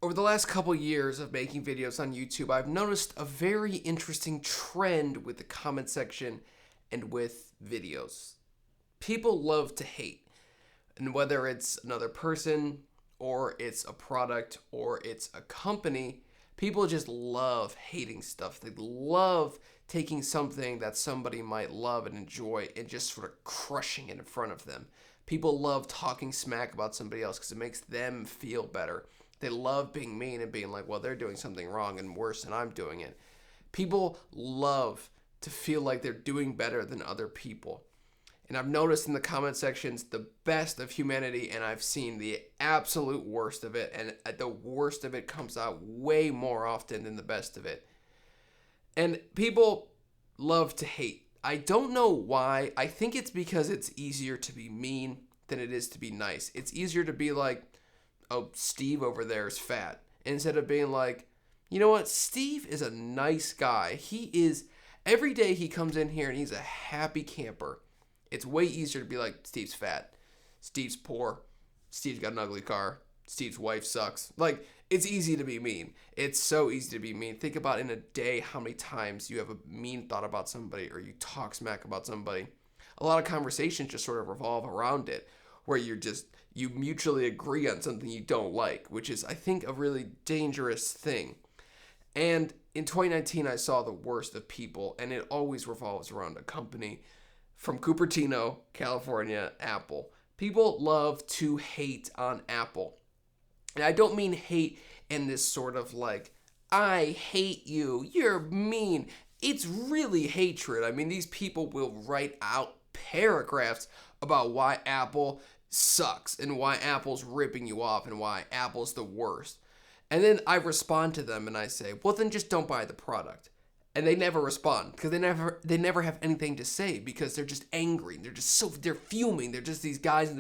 Over the last couple years of making videos on YouTube, I've noticed a very interesting trend with the comment section and with videos. People love to hate, and whether it's another person or it's a product or it's a company, people just love hating stuff. They love taking something that somebody might love and enjoy and just sort of crushing it in front of them. People love talking smack about somebody else because it makes them feel better. They love being mean and being like, well, they're doing something wrong and worse than I'm doing it. People love to feel like they're doing better than other people. And I've noticed in the comment sections the best of humanity, and I've seen the absolute worst of it. And the worst of it comes out way more often than the best of it. And people love to hate. I don't know why. I think it's because it's easier to be mean than it is to be nice. It's easier to be like, oh, Steve over there is fat, instead of being like, you know what, Steve is a nice guy. He is, every day he comes in here and he's a happy camper. It's way easier to be like, Steve's fat, Steve's poor, Steve's got an ugly car, Steve's wife sucks. Like, it's easy to be mean. It's so easy to be mean. Think about in a day how many times you have a mean thought about somebody or you talk smack about somebody. A lot of conversations just sort of revolve around it, where you mutually agree on something you don't like, which is, I think, a really dangerous thing. And in 2019, I saw the worst of people, and it always revolves around a company from Cupertino, California, Apple. People love to hate on Apple. And I don't mean hate in this sort of like, I hate you, you're mean. It's really hatred. I mean, these people will write out paragraphs about why Apple sucks and why Apple's ripping you off and why Apple's the worst. And then I respond to them and I say, well, then just don't buy the product. And they never respond because they never have anything to say because they're just angry. They're fuming. They're just these guys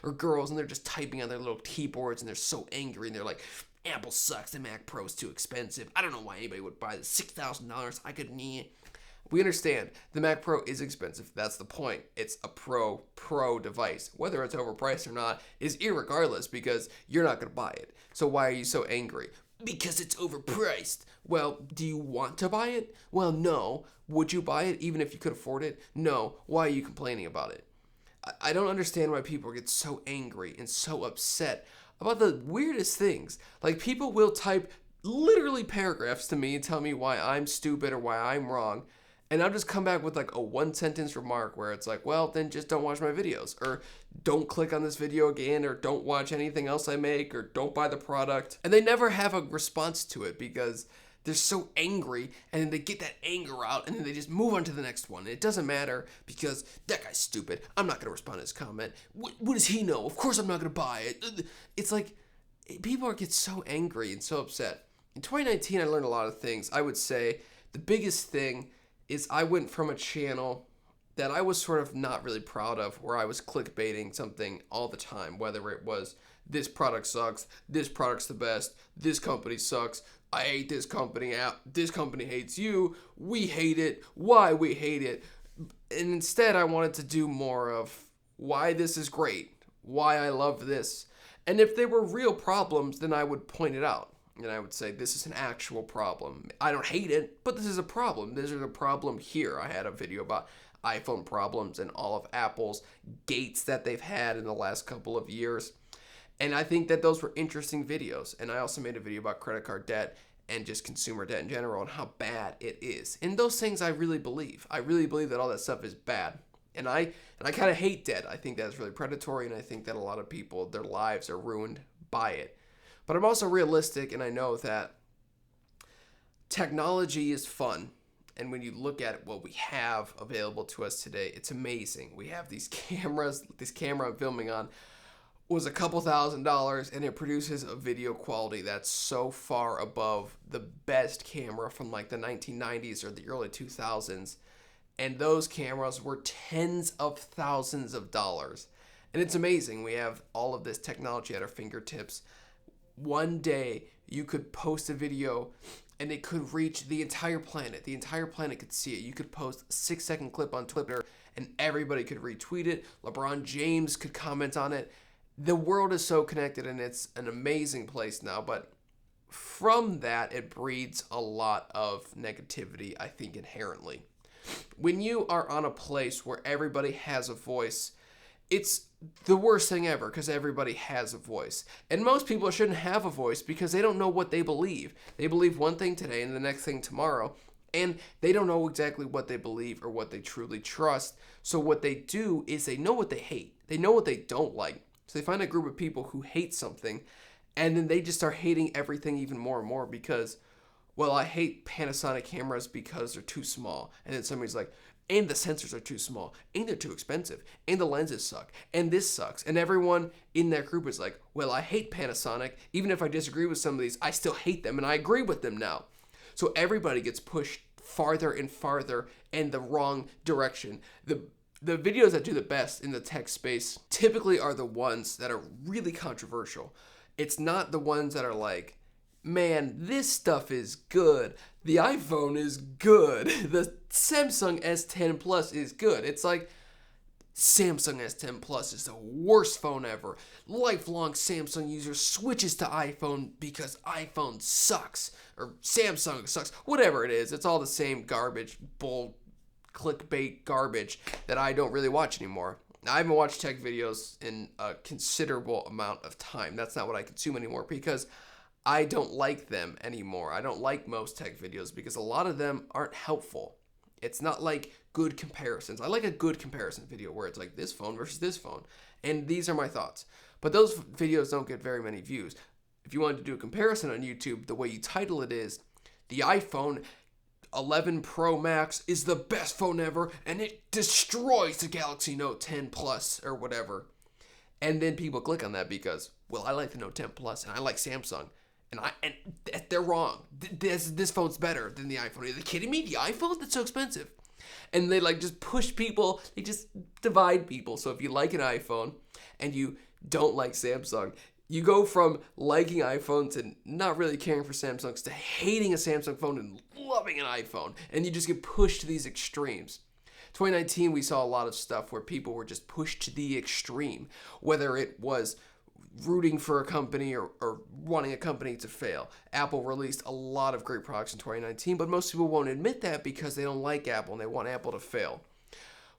or girls, and they're just typing on their little keyboards, and they're so angry, and they're like, Apple sucks. The Mac Pro is too expensive. I don't know why anybody would buy this $6,000. I could need it. We understand the Mac Pro is expensive. That's the point. It's a pro device. Whether it's overpriced or not is irregardless because you're not going to buy it. So why are you so angry? Because it's overpriced. Well, do you want to buy it? Well, no. Would you buy it even if you could afford it? No. Why are you complaining about it? I don't understand why people get so angry and so upset about the weirdest things. Like, people will type literally paragraphs to me and tell me why I'm stupid or why I'm wrong. And I'll just come back with like a one sentence remark where it's like, well, then just don't watch my videos, or don't click on this video again, or don't watch anything else I make, or don't buy the product. And they never have a response to it because they're so angry, and then they get that anger out, and then they just move on to the next one. And it doesn't matter because that guy's stupid. I'm not going to respond to his comment. What does he know? Of course I'm not going to buy it. It's like people get so angry and so upset. In 2019, I learned a lot of things. I would say the biggest thing is I went from a channel that I was sort of not really proud of, where I was clickbaiting something all the time, whether it was this product sucks, this product's the best, this company sucks, I hate this company, this company hates you, we hate it, why we hate it. And instead I wanted to do more of why this is great, why I love this. And if there were real problems, then I would point it out. And I would say, this is an actual problem. I don't hate it, but this is a problem. This is a problem here. I had a video about iPhone problems and all of Apple's gates that they've had in the last couple of years. And I think that those were interesting videos. And I also made a video about credit card debt and just consumer debt in general and how bad it is. And those things I really believe. I really believe that all that stuff is bad. And I kind of hate debt. I think that's really predatory, and I think that a lot of people, their lives are ruined by it. But I'm also realistic, and I know that technology is fun. And when you look at what we have available to us today, it's amazing. We have these cameras. This camera I'm filming on was a couple $1,000s, and it produces a video quality that's so far above the best camera from like the 1990s or the early 2000s. And those cameras were tens of thousands of dollars. And it's amazing. We have all of this technology at our fingertips. One day you could post a video and it could reach the entire planet. The entire planet could see it. You could post a 6-second clip on Twitter and everybody could retweet it. LeBron James could comment on it. The world is so connected, and it's an amazing place now, but from that, it breeds a lot of negativity, I think, inherently. When you are on a place where everybody has a voice, it's the worst thing ever because everybody has a voice. And most people shouldn't have a voice because they don't know what they believe. They believe one thing today and the next thing tomorrow, and they don't know exactly what they believe or what they truly trust. So what they do is they know what they hate. They know what they don't like. So they find a group of people who hate something, and then they just start hating everything even more and more because, well, I hate Panasonic cameras because they're too small. And then somebody's like, and the sensors are too small, and they're too expensive, and the lenses suck, and this sucks. And everyone in that group is like, well, I hate Panasonic. Even if I disagree with some of these, I still hate them, and I agree with them now. So everybody gets pushed farther and farther in the wrong direction. The videos that do the best in the tech space typically are the ones that are really controversial. It's not the ones that are like, man, this stuff is good. The iPhone is good. The Samsung S10 Plus is good. It's like, Samsung S10 Plus is the worst phone ever. Lifelong Samsung user switches to iPhone because iPhone sucks. Or Samsung sucks. Whatever it is. It's all the same garbage, bull, clickbait garbage that I don't really watch anymore. Now, I haven't watched tech videos in a considerable amount of time. That's not what I consume anymore because I don't like them anymore. I don't like most tech videos because a lot of them aren't helpful. It's not like good comparisons. I like a good comparison video where it's like this phone versus this phone. And these are my thoughts. But those videos don't get very many views. If you wanted to do a comparison on YouTube, the way you title it is, the iPhone 11 Pro Max is the best phone ever and it destroys the Galaxy Note 10 Plus or whatever. And then people click on that because, well, I like the Note 10 Plus and I like Samsung. And they're wrong. This phone's better than the iPhone. Are they kidding me? The iPhone? That's so expensive. And they like just push people. They just divide people. So if you like an iPhone and you don't like Samsung, you go from liking iPhones and not really caring for Samsungs to hating a Samsung phone and loving an iPhone. And you just get pushed to these extremes. 2019, we saw a lot of stuff where people were just pushed to the extreme. Whether it was rooting for a company or wanting a company to fail. Apple released a lot of great products in 2019, but most people won't admit that because they don't like Apple and they want Apple to fail.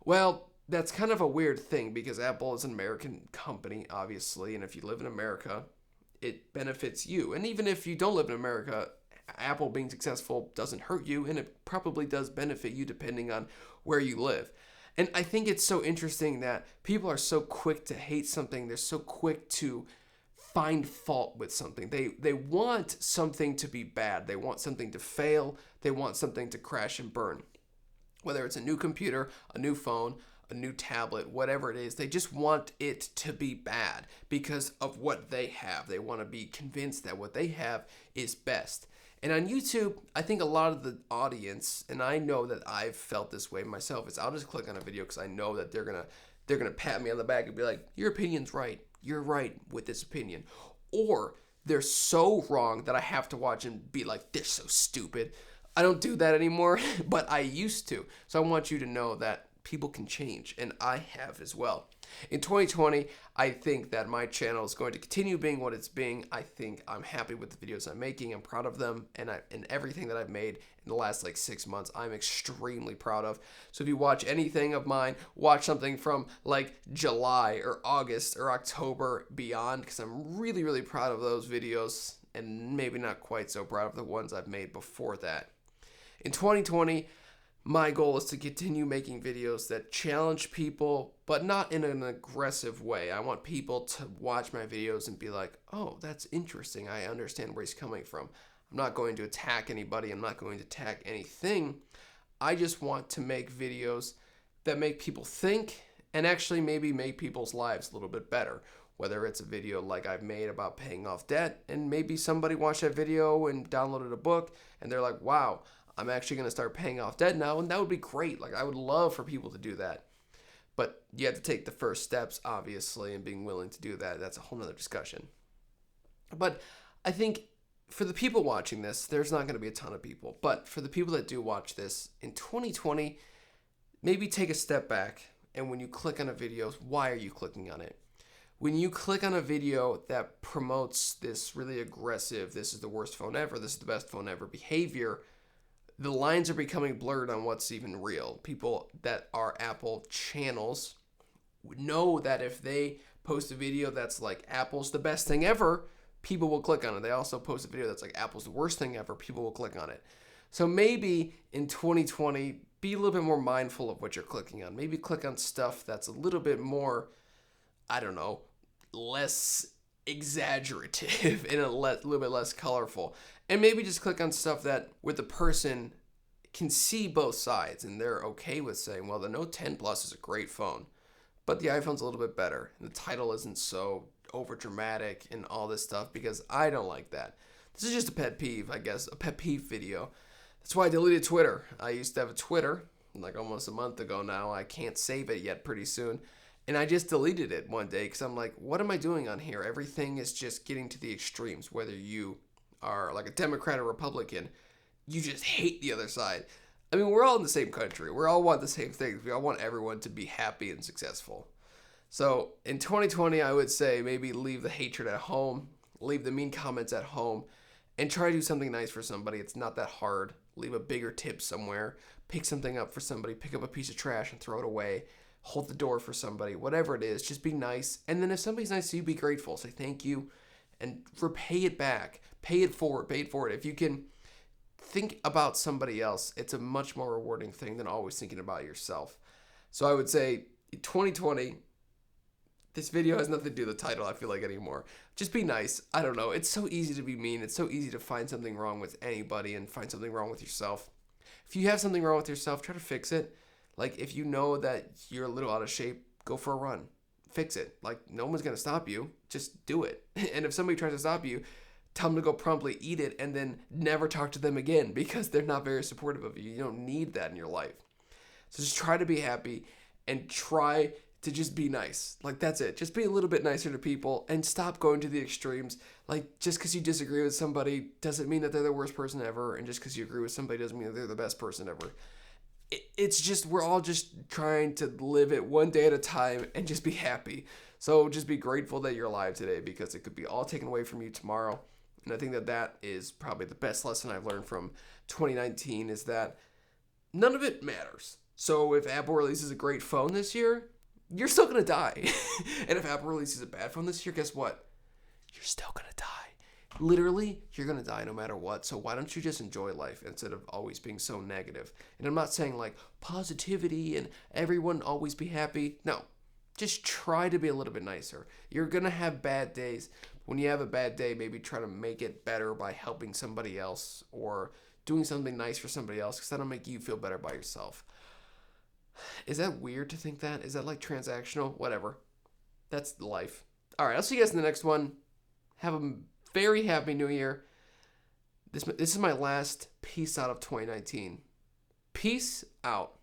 Well, that's kind of a weird thing because Apple is an American company, obviously, and if you live in America, it benefits you. And even if you don't live in America, Apple being successful doesn't hurt you, and it probably does benefit you depending on where you live. And I think it's so interesting that people are so quick to hate something. They're so quick to find fault with something. They want something to be bad. They want something to fail. They want something to crash and burn. Whether it's a new computer, a new phone, a new tablet, whatever it is, they just want it to be bad because of what they have. They want to be convinced that what they have is best. And on YouTube, I think a lot of the audience, and I know that I've felt this way myself, is I'll just click on a video because I know that they're gonna pat me on the back and be like, your opinion's right. You're right with this opinion. Or they're so wrong that I have to watch and be like, they're so stupid. I don't do that anymore, but I used to. So I want you to know that people can change, and I have as well. In 2020, I think that my channel is going to continue being what it's being. I think I'm happy with the videos I'm making. I'm proud of them, and everything that I've made in the last 6 months, I'm extremely proud of. So if you watch anything of mine, watch something from July or August or October beyond, because I'm really, really proud of those videos, and maybe not quite so proud of the ones I've made before that. In 2020, my goal is to continue making videos that challenge people, but not in an aggressive way. I want people to watch my videos and be like, oh, that's interesting. I understand where he's coming from. I'm not going to attack anybody. I'm not going to attack anything. I just want to make videos that make people think and actually maybe make people's lives a little bit better. Whether it's a video like I've made about paying off debt, and maybe somebody watched that video and downloaded a book and they're like, wow, I'm actually going to start paying off debt now, and that would be great. I would love for people to do that. But you have to take the first steps, obviously, and being willing to do that. That's a whole nother discussion. But I think for the people watching this, there's not going to be a ton of people. But for the people that do watch this, in 2020, maybe take a step back. And when you click on a video, why are you clicking on it? when you click on a video that promotes this really aggressive, this is the worst phone ever, this is the best phone ever behavior, the lines are becoming blurred on what's even real. People that are Apple channels know that if they post a video that's like Apple's the best thing ever, people will click on it. They also post a video that's like Apple's the worst thing ever, people will click on it. So maybe in 2020, be a little bit more mindful of what you're clicking on. Maybe click on stuff that's a little bit more, I don't know, less exaggerative and a little bit less colorful. And maybe just click on stuff that where the person can see both sides and they're okay with saying, well, the Note 10 Plus is a great phone, but the iPhone's a little bit better. And the title isn't so over dramatic and all this stuff, because I don't like that. This is just a pet peeve, I guess, a pet peeve video. That's why I deleted Twitter. I used to have a Twitter like almost a month ago now. I can't save it yet pretty soon. And I just deleted it one day because I'm like, what am I doing on here? Everything is just getting to the extremes. Whether you are like a Democrat or Republican, you just hate the other side. I mean, we're all in the same country. We all want the same things. We all want everyone to be happy and successful. So in 2020, I would say maybe leave the hatred at home, leave the mean comments at home, and try to do something nice for somebody. It's not that hard. Leave a bigger tip somewhere. Pick something up for somebody. Pick up a piece of trash and throw it away. Hold the door for somebody. Whatever it is, just be nice. And then if somebody's nice to you, be grateful. Say thank you and repay it back. Pay it forward. Pay it forward. If you can think about somebody else, it's a much more rewarding thing than always thinking about yourself. So I would say 2020, this video has nothing to do with the title, I feel like, anymore. Just be nice. I don't know. It's so easy to be mean. It's so easy to find something wrong with anybody and find something wrong with yourself. If you have something wrong with yourself, try to fix it. Like, if you know that you're a little out of shape, go for a run. Fix it. Like, no one's going to stop you. Just do it. And if somebody tries to stop you, tell them to go promptly eat it and then never talk to them again, because they're not very supportive of you. You don't need that in your life. So just try to be happy and try to just be nice. Like, that's it. Just be a little bit nicer to people and stop going to the extremes. Like, just because you disagree with somebody doesn't mean that they're the worst person ever. And just because you agree with somebody doesn't mean that they're the best person ever. It's just, we're all just trying to live it one day at a time and just be happy. So just be grateful that you're alive today, because it could be all taken away from you tomorrow. And I think that that is probably the best lesson I've learned from 2019, is that none of it matters. So if Apple releases a great phone this year, you're still going to die. And if Apple releases a bad phone this year, guess what? You're still going to die. Literally, you're going to die no matter what. So why don't you just enjoy life instead of always being so negative? And I'm not saying like positivity and everyone always be happy. No, just try to be a little bit nicer. You're going to have bad days. When you have a bad day, maybe try to make it better by helping somebody else or doing something nice for somebody else, because that'll make you feel better by yourself. Is that weird to think that? Is that like transactional? Whatever. That's life. All right, I'll see you guys in the next one. Have a very happy new year. This is my last peace out of 2019. Peace out.